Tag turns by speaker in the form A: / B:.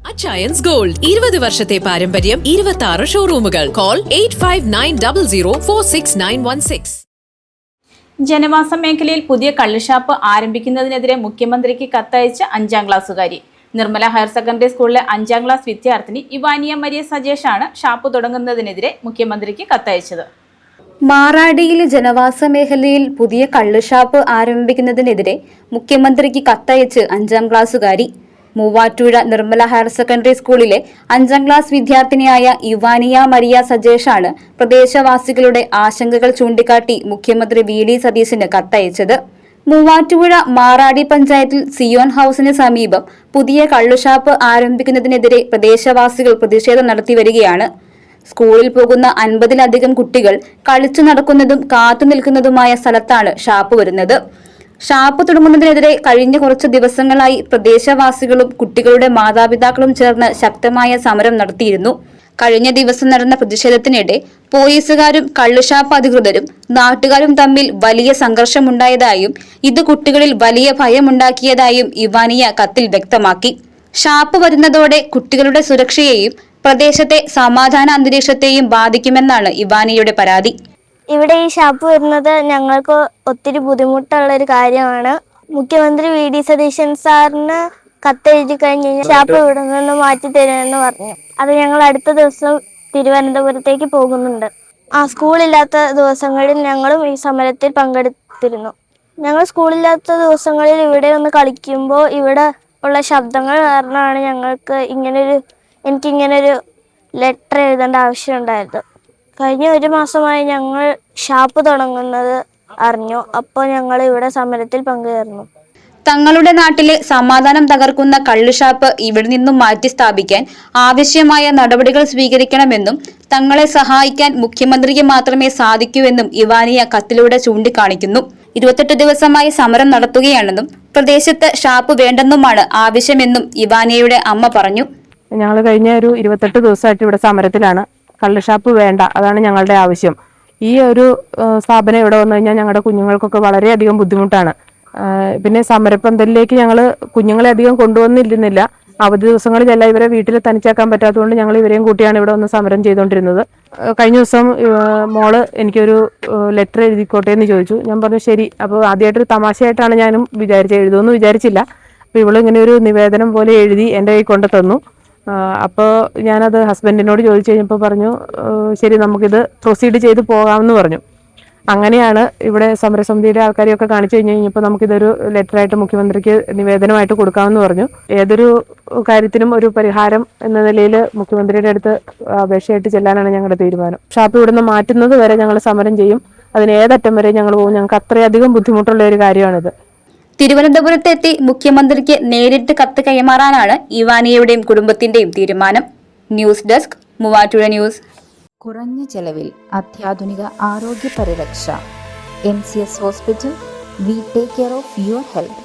A: Achayans gold 20 വർഷത്തെ പാരമ്പര്യം 26 ഷോറൂമുകൾ. Call 8590046916.
B: ജനവാസ മേഖലയിൽ പുതിയ കള്ളുഷാപ്പ് ആരംഭിക്കുന്നതിനെതിരെ മുഖ്യമന്ത്രിക്ക് കത്തയച്ച 5ാം ക്ലാസ്സുകാരി. നിർമ്മല ഹയർ സെക്കൻഡറി സ്കൂളിലെ 5ാം ക്ലാസ് വിദ്യാർത്ഥിനി ഇവാനിയ മരിയ സജേഷാണ് ഷാപ്പ് തുടങ്ങുന്നതിനെതിരെ മുഖ്യമന്ത്രിക്ക് കത്തയച്ചത്.
C: മാറാടിയിലെ ജനവാസ മേഖലയിൽ പുതിയ കള്ളുഷാപ്പ് ആരംഭിക്കുന്നതിനെതിരെ മുഖ്യമന്ത്രിക്ക് കത്തയച്ച് 5ാം ക്ലാസ്സുകാരി. മൂവാറ്റുപുഴ നിർമ്മല ഹയർ സെക്കൻഡറി സ്കൂളിലെ 5ാം ക്ലാസ് വിദ്യാർത്ഥിനിയായ ഇവാനിയ മരിയ സജേഷാണ് പ്രദേശവാസികളുടെ ആശങ്കകൾ ചൂണ്ടിക്കാട്ടി മുഖ്യമന്ത്രി VD സതീശന് കത്തയച്ചത്. മൂവാറ്റുപുഴ മാറാടി പഞ്ചായത്തിൽ സിയോൺ ഹൌസിന് സമീപം പുതിയ കള്ളുഷാപ്പ് ആരംഭിക്കുന്നതിനെതിരെ പ്രദേശവാസികൾ പ്രതിഷേധം നടത്തിവരികയാണ്. സ്കൂളിൽ പോകുന്ന 50-ലധികം കുട്ടികൾ കളിച്ചു നടക്കുന്നതും കാത്തുനിൽക്കുന്നതുമായ സ്ഥലത്താണ് ഷാപ്പ് വരുന്നത്. ഷാപ്പ് തുടങ്ങുന്നതിനെതിരെ കഴിഞ്ഞ കുറച്ചു ദിവസങ്ങളായി പ്രദേശവാസികളും കുട്ടികളുടെ മാതാപിതാക്കളും ചേർന്ന് ശക്തമായ സമരം നടത്തിയിരുന്നു. കഴിഞ്ഞ ദിവസം നടന്ന പ്രതിഷേധത്തിനിടെ പോലീസുകാരും കള്ളുഷാപ്പ് അധികൃതരും നാട്ടുകാരും തമ്മിൽ വലിയ സംഘർഷമുണ്ടായതായും ഇത് കുട്ടികളിൽ വലിയ ഭയമുണ്ടാക്കിയതായും ഇവാനിയ കത്തിൽ വ്യക്തമാക്കി. ഷാപ്പ് വരുന്നതോടെ കുട്ടികളുടെ സുരക്ഷയെയും പ്രദേശത്തെ സമാധാന അന്തരീക്ഷത്തെയും ബാധിക്കുമെന്നാണ് ഇവാനിയയുടെ പരാതി.
D: ഇവിടെ ഈ ഷാപ്പ് വരുന്നത് ഞങ്ങൾക്ക് ഒത്തിരി ബുദ്ധിമുട്ടുള്ളൊരു കാര്യമാണ്. മുഖ്യമന്ത്രി VD സതീശൻ സാറിന് കത്തെഴുതി കഴിഞ്ഞ് ഷാപ്പ് ഇവിടെ നിന്ന് മാറ്റി തരുമെന്ന് പറഞ്ഞു. അത് ഞങ്ങൾ അടുത്ത ദിവസം തിരുവനന്തപുരത്തേക്ക് പോകുന്നുണ്ട്. സ്കൂളില്ലാത്ത ദിവസങ്ങളിൽ ഞങ്ങളും ഈ സമരത്തിൽ പങ്കെടുത്തിരുന്നു. ഞങ്ങൾ സ്കൂളില്ലാത്ത ദിവസങ്ങളിൽ ഇവിടെ ഒന്ന് കളിക്കുമ്പോൾ ഇവിടെ ഉള്ള ശബ്ദങ്ങൾ കാരണമാണ് എനിക്കിങ്ങനൊരു ലെറ്റർ എഴുതേണ്ട ആവശ്യമുണ്ടായത്. കഴിഞ്ഞ 1 മാസമായി ഞങ്ങൾ ഷാപ്പ് തുടങ്ങുന്നത് അറിഞ്ഞു. അപ്പോൾ ഞങ്ങൾ ഇവിടെ സമരത്തിൽ പങ്കുചേർന്നു.
C: തങ്ങളുടെ നാട്ടിലെ സമാധാനം തകർക്കുന്ന കള്ളുഷാപ്പ് ഇവിടെ നിന്നും മാറ്റി സ്ഥാപിക്കാൻ ആവശ്യമായ നടപടികൾ സ്വീകരിക്കണമെന്നും തങ്ങളെ സഹായിക്കാൻ മുഖ്യമന്ത്രിക്ക് മാത്രമേ സാധിക്കൂവെന്നും ഇവാനിയ കത്തിലൂടെ ചൂണ്ടിക്കാണിക്കുന്നു. 28 ദിവസമായി സമരം നടത്തുകയാണെന്നും പ്രദേശത്ത് ഷാപ്പ് വേണ്ടെന്നുമാണ് ആവശ്യമെന്നും ഇവാനിയയുടെ അമ്മ പറഞ്ഞു.
E: ഞങ്ങൾ കഴിഞ്ഞ ഒരു 28 ദിവസമായിട്ട് ഇവിടെ സമരത്തിലാണ്. കള്ളുഷാപ്പ് വേണ്ട, അതാണ് ഞങ്ങളുടെ ആവശ്യം. ഈ ഒരു സ്ഥാപനം ഇവിടെ വന്നു കഴിഞ്ഞാൽ ഞങ്ങളുടെ കുഞ്ഞുങ്ങൾക്കൊക്കെ വളരെയധികം ബുദ്ധിമുട്ടാണ്. പിന്നെ സമരപ്പന്തലിലേക്ക് ഞങ്ങൾ കുഞ്ഞുങ്ങളെ അധികം കൊണ്ടുവന്നിരുന്നില്ല. അവധി ദിവസങ്ങളിലെല്ലാം ഇവരെ വീട്ടിൽ തനിച്ചാക്കാൻ പറ്റാത്തതുകൊണ്ട് ഞങ്ങൾ ഇവരെയും കൂട്ടിയാണ് ഇവിടെ വന്ന് സമരം ചെയ്തുകൊണ്ടിരുന്നത്. കഴിഞ്ഞ ദിവസം മോള് എനിക്കൊരു ലെറ്റർ എഴുതിക്കോട്ടെ എന്ന് ചോദിച്ചു. ഞാൻ പറഞ്ഞു ശരി. അപ്പോൾ ആദ്യമായിട്ടൊരു തമാശയായിട്ടാണ് ഞാനും എഴുതുമെന്ന് വിചാരിച്ചില്ല. അപ്പോൾ ഇവള് ഇങ്ങനെ ഒരു നിവേദനം പോലെ എഴുതി എൻ്റെ കൈ കൊണ്ട് തന്നു. അപ്പോൾ ഞാനത് ഹസ്ബൻഡിനോട് ചോദിച്ചു കഴിഞ്ഞപ്പോൾ പറഞ്ഞു ശരി, നമുക്കിത് പ്രൊസീഡ് ചെയ്ത് പോകാമെന്ന് പറഞ്ഞു. അങ്ങനെയാണ് ഇവിടെ സമരസമിതിയുടെ ആൾക്കാരെയൊക്കെ കാണിച്ചു കഴിഞ്ഞപ്പോൾ നമുക്കിതൊരു ലെറ്ററായിട്ട് മുഖ്യമന്ത്രിക്ക് നിവേദനമായിട്ട് കൊടുക്കാമെന്ന് പറഞ്ഞു. ഏതൊരു കാര്യത്തിനും ഒരു പരിഹാരം എന്ന നിലയിൽ മുഖ്യമന്ത്രിയുടെ അടുത്ത് അപേക്ഷയായിട്ട് ചെല്ലാനാണ് ഞങ്ങളുടെ തീരുമാനം. ഷാപ്പ് ഇവിടുന്ന് മാറ്റുന്നത് വരെ ഞങ്ങൾ സമരം ചെയ്യും. അതിന് ഏതറ്റം വരെ ഞങ്ങൾ പോകും. ഞങ്ങൾക്ക് അത്രയധികം ബുദ്ധിമുട്ടുള്ള ഒരു കാര്യമാണിത്.
C: തിരുവനന്തപുരത്തെത്തി മുഖ്യമന്ത്രിക്ക് നേരിട്ട് കത്ത് കൈമാറാനാണ് ഇവാനിയയുടെയും കുടുംബത്തിന്റെയും തീരുമാനം. News desk, Muvattupuzha news.
F: കുറഞ്ഞ ചെലവിൽ അത്യാധുനിക ആരോഗ്യ പരിരക്ഷ. MCS hospital. We take care of your health.